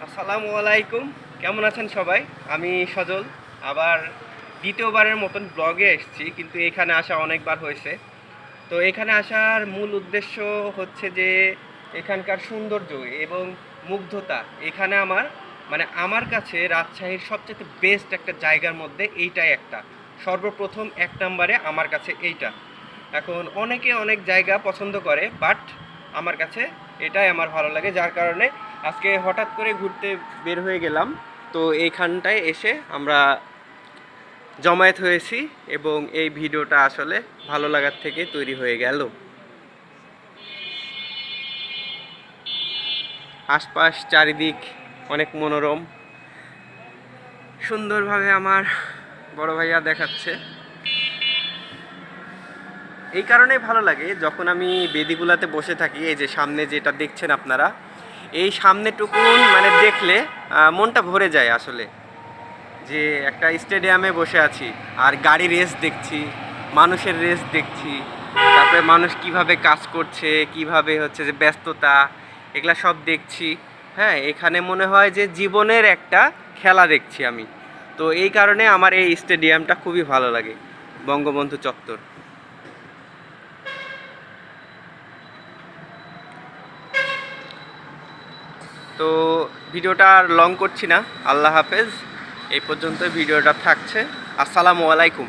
আসসালামু আলাইকুম। কেমন আছেন সবাই? আমি সজল। আবার দ্বিতীয়বারের মতন ব্লগে এসেছি, কিন্তু এখানে আসা অনেকবার হয়েছে। তো এখানে আসার মূল উদ্দেশ্য হচ্ছে যে এখানকার সৌন্দর্য এবং মুগ্ধতা। এখানে আমার কাছে রাজশাহীর সবচেয়ে বেস্ট একটা জায়গার মধ্যে এইটাই একটা। সর্বপ্রথম এক নম্বরে আমার কাছে এইটা। এখন অনেকে অনেক জায়গা পছন্দ করে, বাট আমার কাছে এটাই আমার ভালো লাগে, যার কারণে আজকে হঠাৎ করে ঘুরতে বের হয়ে গেলাম। তো এইখানটায় এসে আমরা জমায়েত হয়েছি এবং এই ভিডিওটা আসলে ভালো লাগার থেকে তৈরি হয়ে গেল। আশপাশ চারিদিক অনেক মনোরম, সুন্দরভাবে আমার বড় ভাইয়া দেখাচ্ছে। এই কারণেই ভালো লাগে যখন আমি বেদিগুলাতে বসে থাকি। এই যে সামনে যেটা দেখছেন আপনারা, এই সামনেটুকুন দেখলে মনটা ভরে যায় আসলে, যে একটা স্টেডিয়ামে বসে আছি আর গাড়ি রেস দেখছি, মানুষের রেস দেখছি, তারপরে মানুষ কিভাবে কাজ করছে, কিভাবে হচ্ছে যে ব্যস্ততা, এগুলা সব দেখছি। হ্যাঁ, এখানে মনে হয় যে জীবনের একটা খেলা দেখছি আমি। তো এই কারণে আমার এই স্টেডিয়ামটা খুবই ভালো লাগে, বঙ্গবন্ধু চত্বর। তো ভিডিওটা আর লং করছি না, আল্লাহ হাফেজ। এই পর্যন্ত ভিডিওটা থাকছে। আসসালামু আলাইকুম।